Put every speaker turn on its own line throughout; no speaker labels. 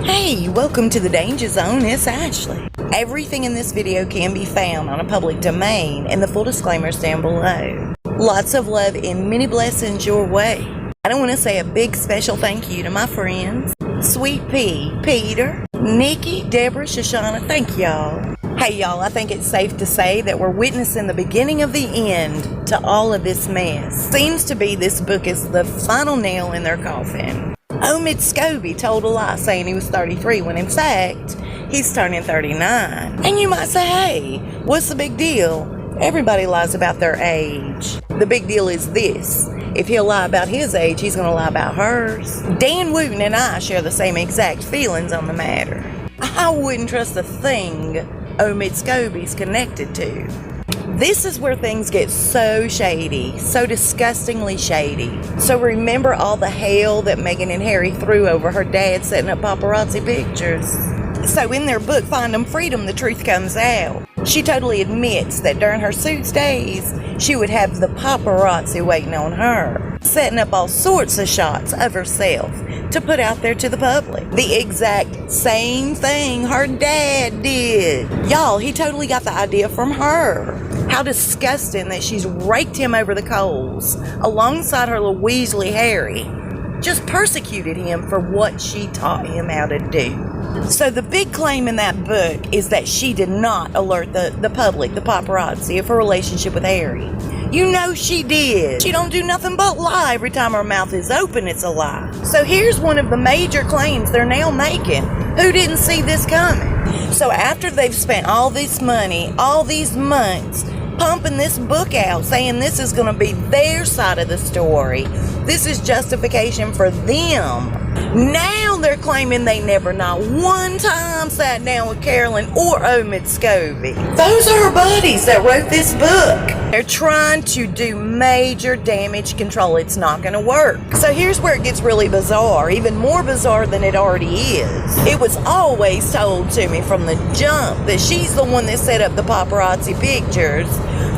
Hey, welcome to the Danger Zone. It's Ashley. Everything in this video can be found on a public domain, and the full disclaimers down below. Lots of love and many blessings your way. I don't want to say a big special thank you to my friends, Sweet Pea, Peter, Nikki, Deborah, Shoshana. Thank y'all. Hey y'all, I think it's safe to say that we're witnessing the beginning of the end to all of this mess. Seems to be this book is the final nail in their coffin. Omid Scobie told a lie saying he was 33 when in fact he's turning 39. And you might say, hey, what's the big deal? Everybody lies about their age. The big deal is this. If he'll lie about his age, he's going to lie about hers. Dan Wooten and I share the same exact feelings on the matter. I wouldn't trust a thing Omid Scobie's connected to. This is where things get so shady, so disgustingly shady. So remember all the hell that Meghan and Harry threw over her dad setting up paparazzi pictures? So in their book, Find 'em Freedom, the truth comes out. She totally admits that during her Suits days, she would have the paparazzi waiting on her, setting up all sorts of shots of herself to put out there to the public. The exact same thing her dad did. Y'all, he totally got the idea from her. How disgusting that she's raked him over the coals alongside her little Weasley Harry. Just persecuted him for what she taught him how to do. So the big claim in that book is that she did not alert the public, the paparazzi, of her relationship with Harry. You know she did. She don't do nothing but lie. Every time her mouth is open, it's a lie. So here's one of the major claims they're now making. Who didn't see this coming? So after they've spent all this money, all these months, pumping this book out, saying this is going to be their side of the story, this is justification for them. Now they're claiming they never not one time sat down with Carolyn or Omid Scobie. Those are her buddies that wrote this book. They're trying to do major damage control. It's not going to work. So here's where it gets really bizarre, even more bizarre than it already is. It was always told to me from the jump that she's the one that set up the paparazzi pictures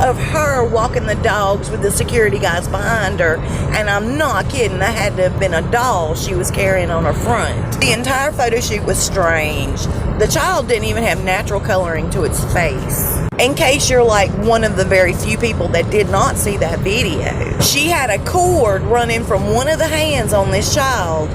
of her walking the dogs with the security guys behind her, and I'm not kidding, that had to have been a doll she was carrying on her front. The entire photo shoot was strange. The child didn't even have natural coloring to its face. In case you're like one of the very few people that did not see that video, she had a cord running from one of the hands on this child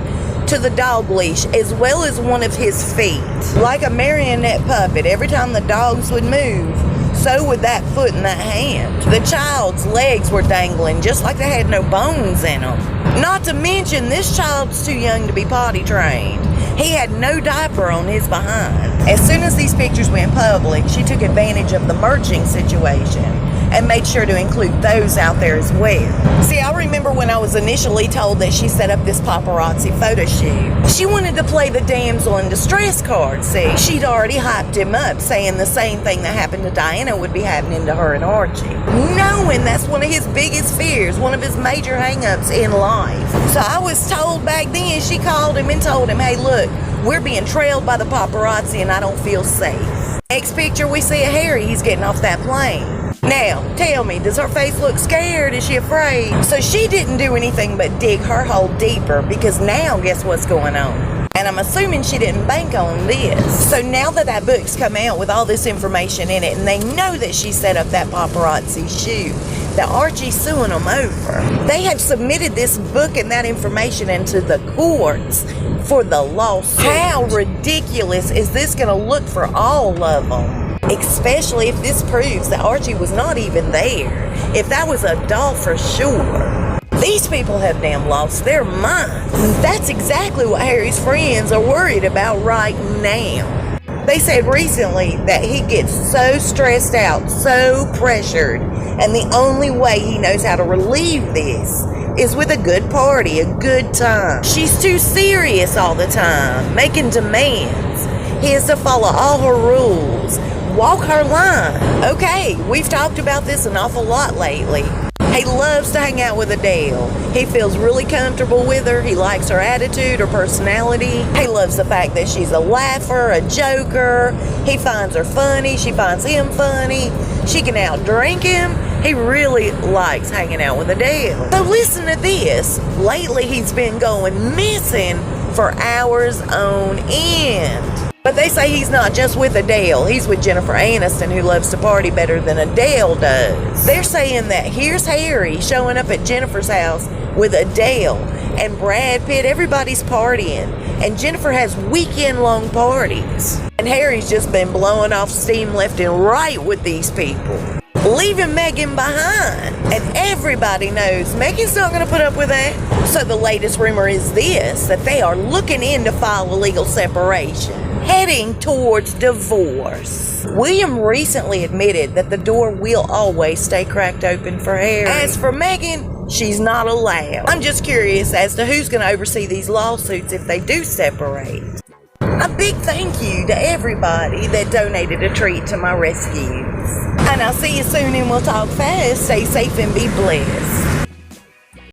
to the dog leash, as well as one of his feet. Like a marionette puppet, every time the dogs would move, so would that foot and that hand. The child's legs were dangling just like they had no bones in them. Not to mention, this child's too young to be potty trained. He had no diaper on his behind. As soon as these pictures went public, she took advantage of the merging situation and made sure to include those out there as well. See, I remember when I was initially told that she set up this paparazzi photo shoot. She wanted to play the damsel in distress card, see? She'd already hyped him up, saying the same thing that happened to Diana would be happening to her and Archie. Knowing that's one of his biggest fears, one of his major hang-ups in life. So I was told back then, she called him and told him, hey look, we're being trailed by the paparazzi and I don't feel safe. Next picture we see of Harry, he's getting off that plane. Now, tell me, does her face look scared? Is she afraid? So she didn't do anything but dig her hole deeper, because now guess what's going on? And I'm assuming she didn't bank on this. So now that book's come out with all this information in it, and they know that she set up that paparazzi shoot, that Archie's suing them over. They have submitted this book and that information into the courts for the lawsuit. How ridiculous is this going to look for all of them? Especially if this proves that Archie was not even there. If that was a doll for sure. These people have damn lost their minds. That's exactly what Harry's friends are worried about right now. They said recently that he gets so stressed out, so pressured, and the only way he knows how to relieve this is with a good party, a good time. She's too serious all the time, making demands. He has to follow all her rules, walk her line. Okay, we've talked about this an awful lot lately. He loves to hang out with Adele. He feels really comfortable with her. He likes her attitude, her personality. He loves the fact that she's a laugher, a joker. He finds her funny. She finds him funny. She can outdrink him. He really likes hanging out with Adele. So listen to this. Lately, he's been going missing for hours on end. But they say he's not just with Adele, he's with Jennifer Aniston, who loves to party better than Adele does. They're saying that here's Harry showing up at Jennifer's house with Adele and Brad Pitt. Everybody's partying, and Jennifer has weekend-long parties. And Harry's just been blowing off steam left and right with these people, leaving Meghan behind. And everybody knows Meghan's not going to put up with that. So the latest rumor is this, that they are looking in to file a legal separation, heading towards divorce. William recently admitted that the door will always stay cracked open for Harry. As for Meghan, she's not allowed. I'm just curious as to who's going to oversee these lawsuits if they do separate. A big thank you to everybody that donated a treat to my rescues. And I'll see you soon, and we'll talk fast. Stay safe and be blessed.